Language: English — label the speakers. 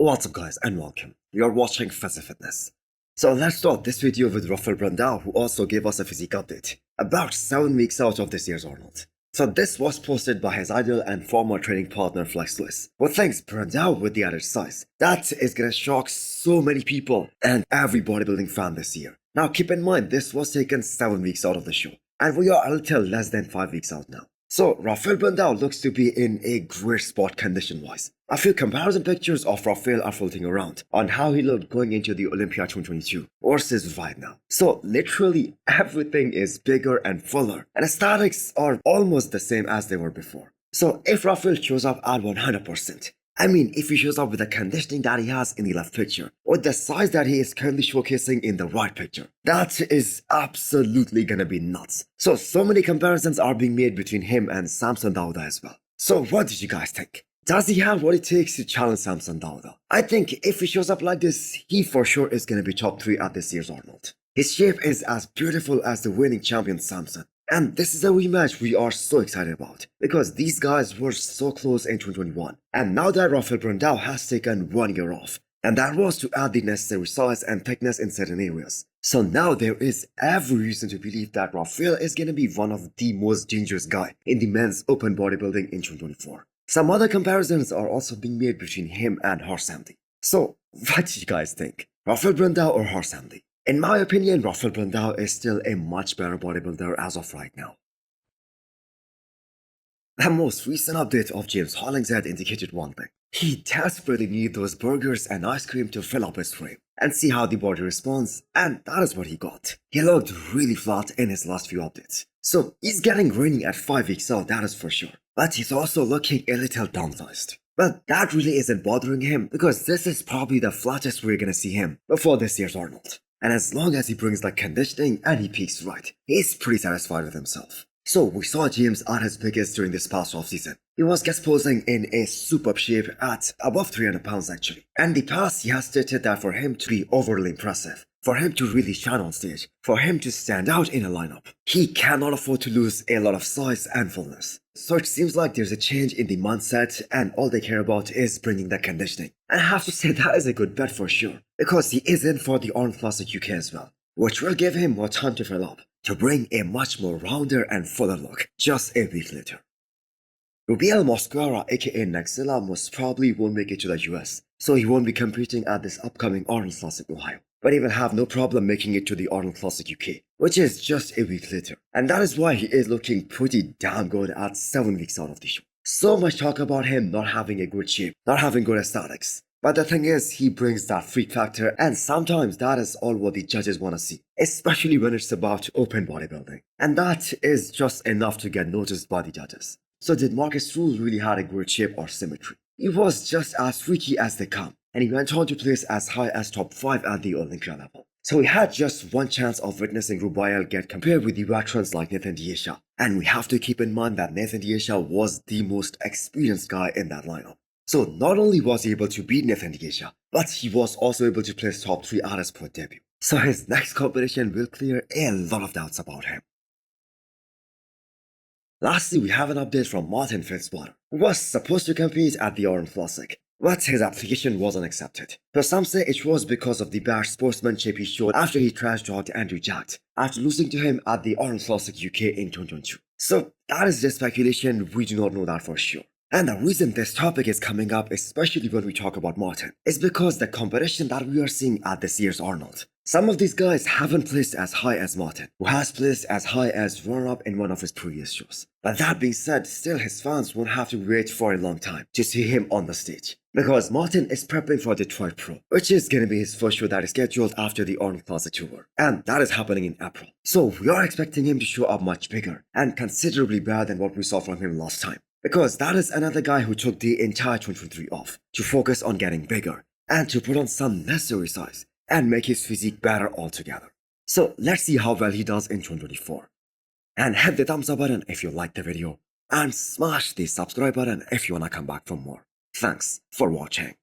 Speaker 1: What's up guys and welcome. You're watching Fitness. So let's start this video with Rafael Brandao, who also gave us a physique update about 7 weeks out of this year's Arnold. So this was posted by his idol and former training partner Flex Lewis, who thinks Brandao with the added size. That is gonna shock so many people and every bodybuilding fan this year. Now keep in mind this was taken 7 weeks out of the show, and we are a little less than 5 weeks out now. So Rafael Brandao looks to be in a great spot condition-wise. A few comparison pictures of Rafael are floating around on how he looked going into the Olympia 2022 versus right now. So literally everything is bigger and fuller, and aesthetics are almost the same as they were before. So if Rafael shows up at 100%, if he shows up with the conditioning that he has in the left picture, or the size that he is currently showcasing in the right picture, that is absolutely gonna be nuts. So many comparisons are being made between him and Samson Dauda as well. So what did you guys think? Does he have what it takes to challenge Samson Dauda? I think if he shows up like this, he for sure is gonna be top 3 at this year's Arnold. His shape is as beautiful as the winning champion Samson. And this is a rematch we are so excited about, because these guys were so close in 2021. And now that Rafael Brandao has taken 1 year off, and that was to add the necessary size and thickness in certain areas. So now there is every reason to believe that Rafael is going to be one of the most dangerous guy in the men's open bodybuilding in 2024. Some other comparisons are also being made between him and Hudson. So what do you guys think? Rafael Brandao or Hudson? In my opinion, Rafael Brandao is still a much better bodybuilder as of right now. The most recent update of James Hollingshead indicated one thing. He desperately needed those burgers and ice cream to fill up his frame and see how the body responds, and that is what he got. He looked really flat in his last few updates. So he's getting grainy at 5 weeks out, that is for sure. But he's also looking a little downsized. But that really isn't bothering him, because this is probably the flattest we're gonna see him before this year's Arnold. And as long as he brings the conditioning and he peaks right, he's pretty satisfied with himself. So we saw James at his biggest during this past off-season. He was guest posing in a superb shape at above 300 pounds actually. And in the past he has stated that for him to be overly impressive, for him to really shine on stage, for him to stand out in a lineup, he cannot afford to lose a lot of size and fullness. So it seems like there's a change in the mindset, and all they care about is bringing the conditioning. And I have to say that is a good bet for sure, because he is in for the Arnold Classic UK as well, which will give him more time to fill up, to bring a much more rounder and fuller look just a week later. Ruel Mosara aka Neckzilla most probably won't make it to the US, so he won't be competing at this upcoming Arnold Classic Ohio. But he will have no problem making it to the Arnold Classic UK, which is just a week later. And that is why he is looking pretty damn good at 7 weeks out of the show. So much talk about him not having a good shape, not having good aesthetics. But the thing is, he brings that freak factor, and sometimes that is all what the judges want to see, especially when it's about open bodybuilding. And that is just enough to get noticed by the judges. So did Marcus Ruel really have a great shape or symmetry? He was just as freaky as they come, and he went on to place as high as top 5 at the Olympia level. So he had just one chance of witnessing Ruel get compared with the veterans like Nathan D'Isha. And we have to keep in mind that Nathan D'Isha was the most experienced guy in that lineup. So not only was he able to beat Nathan D'Isha, but he was also able to place top 3 at his pro debut. So his next competition will clear a lot of doubts about him. Lastly, we have an update from Martin Fitzwater, who was supposed to compete at the Arnold Classic, but his application wasn't accepted. So some say it was because of the bad sportsmanship he showed after he trash-talked Andrew Jack after losing to him at the Arnold Classic UK in 2022. So that is just speculation, we do not know that for sure. And the reason this topic is coming up, especially when we talk about Martin, is because the competition that we are seeing at this year's Arnold. Some of these guys haven't placed as high as Martin, who has placed as high as runner-up in one of his previous shows. But that being said, still his fans won't have to wait for a long time to see him on the stage, because Martin is prepping for Detroit Pro, which is going to be his first show that is scheduled after the Arnold Classic tour, and that is happening in April. So we are expecting him to show up much bigger and considerably better than what we saw from him last time. Because that is another guy who took the entire 2023 off to focus on getting bigger and to put on some necessary size and make his physique better altogether. So let's see how well he does in 2024. And hit the thumbs up button if you liked the video, and smash the subscribe button if you wanna come back for more. Thanks for watching.